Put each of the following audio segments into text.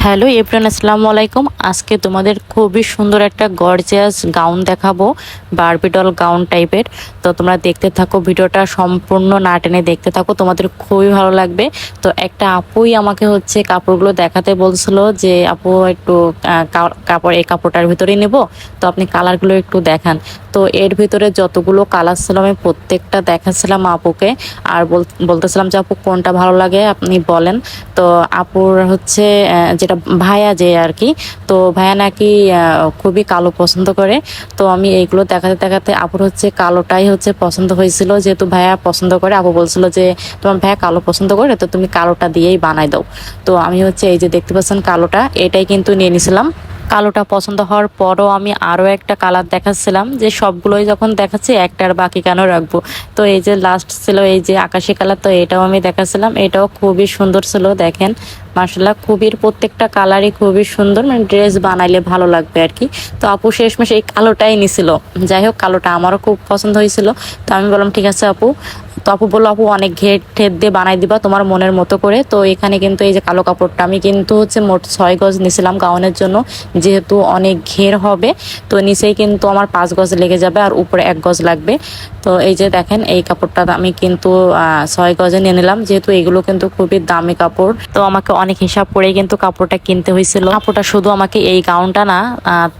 Hello everyone, আসসালামু আলাইকুম। আজকে তোমাদের খুবই সুন্দর একটা গর্জিয়াস গাউন দেখাবো, বারবি ডল গাউন টাইপের। তো তোমরা দেখতে থাকো, ভিডিওটা সম্পূর্ণ না টেনে দেখতে থাকো, তোমাদের খুবই ভালো লাগবে। তো একটা আপুই আমাকে কাপড়গুলো দেখাতে বলছিল যে আপু একটু কাপড় এই কাপড়টার ভিতরেই নেব, তো আপনি কালারগুলো একটু দেখান। তো এর ভিতরে যতগুলো কালার ছিল আমি প্রত্যেকটা দেখাচ্ছিলাম আপুকে, আর বলতেছিলাম যে আপু কোনটা ভালো লাগে আপনি বলেন। তো আপুর যেটা ভাইয়া যে আর কি, তো ভাইয়া নাকি খুবই কালো পছন্দ করে। তো আমি এইগুলো দেখাতে দেখাতে আপুর কালোটাই পছন্দ হয়েছিল, যেহেতু ভাইয়া পছন্দ করে। আপু বলছিল যে তোমার ভাইয়া কালো পছন্দ করে, তো তুমি কালোটা দিয়েই বানাই দাও। তো আমি এই যে দেখতে পাচ্ছেন কালোটা, এটাই কিন্তু নিয়ে নিছিলাম। কালোটা পছন্দ হওয়ার পরও আমি আরও একটা কালার দেখাচ্ছিলাম, যে সবগুলোই যখন দেখাচ্ছি একটার বাকি কেন রাখবো। তো এই যে লাস্ট ছিল এই যে আকাশি কালার, তো এটাও আমি দেখাচ্ছিলাম, এটাও খুবই সুন্দর ছিল। দেখেন মার্শাল্লাহ, খুবই প্রত্যেকটা কালারই খুবই সুন্দর, মানে ড্রেস বানাইলে ভালো লাগবে আর কি। তো আপু শেষমেশ এই কালোটাই নিছিল। যাই হোক, কালোটা আমারও খুব পছন্দ হয়েছিল। তো আমি বললাম ঠিক আছে আপু। তো আপু বললো আপু অনেক ঘের ঠের দিয়ে বানাই দিবা তোমার মনের মতো করে। তো এখানে কিন্তু এই যে কালো কাপড়টা আমি কিন্তু মোট 6 গজ নিছিলাম গাউনের জন্য, যেহেতু অনেক ঘের হবে। তো নিচেই কিন্তু আমার 5 গজ লেগে যাবে, আর উপরে 1 গজ লাগবে। তো এই যে দেখেন এই কাপড়টা আমি কিন্তু 6 গজে নিয়ে নিলাম, যেহেতু এগুলো কিন্তু খুবই দামি কাপড়। তো আমাকে অনেক হিসাব করে কিন্তু কাপড়টা কিনতে হয়েছিল। কাপড়টা শুধু আমাকে এই গাউনটা না,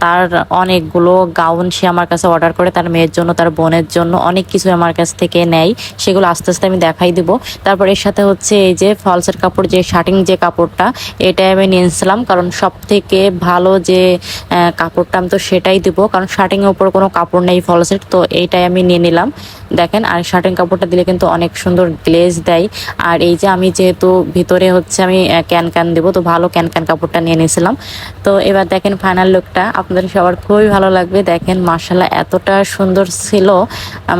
তার অনেকগুলো গাউন সে আমার কাছে অর্ডার করে, তার মেয়ের জন্য, তার বোনের জন্য অনেক কিছু আমার কাছ থেকে নেয়। সেগুলো আস্তে আস্তে আমি দেখাই দিব। তারপর এর সাথে এই যে ফলসের কাপড়, যে শার্টিং যে কাপড়টা, এটাই আমি নিয়েছিলাম, কারণ সব থেকে ভালো যে কাপড়টা আমি তো সেটাই দিব, কারণ শার্টিং এর উপর কোনো কাপড় নেই ফলসের। তো এইটাই আমি নিয়ে নিলাম। দেখেন, আর শার্টিং কাপড়টা দিলে কিন্তু অনেক সুন্দর গ্লেজ দেয়। আর এই যে আমি যেহেতু ভিতরে আমি ক্যান দেবো, তো ভালো ক্যান কাপড়টা নিয়ে নিয়েছিলাম। তো এবার দেখেন ফাইনাল লুকটা আপনাদের সবার খুবই ভালো লাগবে। দেখেন মাশাআল্লাহ এতটা সুন্দর ছিল,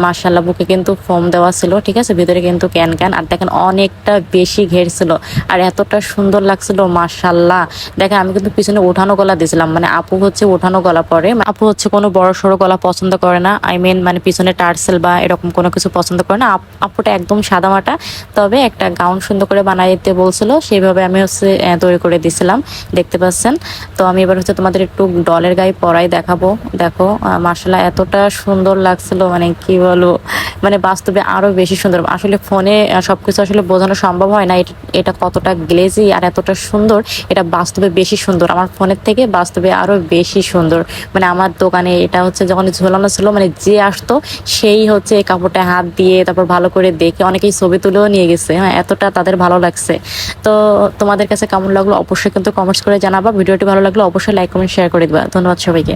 মাশাআল্লাহ। বুকে কিন্তু ফোম দেওয়া ছিল, ঠিক আছে, ভিতরে কিন্তু ক্যান। আর দেখেন অনেকটা বেশি ঘের ছিল, আর এতটা সুন্দর লাগছিল মাশাআল্লাহ। দেখেন আমি কিন্তু পিছনে ওঠানো গলা দিয়েছিলাম, মানে আপু ওঠানো গলা পরে। আপু কোনো বড় সড়ো গলা পছন্দ করে না, আই মিন মানে পিছনে টার্সেল বা এরকম কোনো কিছু পছন্দ করে না। আপুটা একদম সাদামাটা, তবে একটা গাউন সুন্দর করে বানাই দিতে বলছিল, সেইভাবে আমি তৈরি করে দিছিলাম, দেখতে পাচ্ছেন। তো আমি এবার তোমাদের একটু ডলের গায়ে পরাই দেখাবো। দেখো মাশাআল্লাহ এতটা সুন্দর লাগছিল, মানে কি বলবো, মানে বাস্তবে আরো বেশি সুন্দর। আসলে ফোনে সবকিছু আসলে বোঝানো সম্ভব হয় না, এটা কতটা গ্লেজি আর এতটা সুন্দর, এটা বাস্তবে বেশি সুন্দর। আমার ফোনের থেকে বাস্তবে আরো বেশি সুন্দর। মানে আমার দোকানে এটা যখন ঝোলানো ছিল, মানে যে আসতো সেই এই কাপড়টা হাত দিয়ে তারপর ভালো করে দেখে অনেকেই ছবি তুলেও নিয়ে গেছে। হ্যাঁ, এতটা তাদের ভালো লাগছে। তো তোমাদের কাছে কেমন লাগলো অবশ্যই কিন্তু কমেন্টস করে জানাবা। ভিডিওটি ভালো লাগলো অবশ্যই লাইক কমেন্ট শেয়ার করে দিবা। ধন্যবাদ সবাইকে।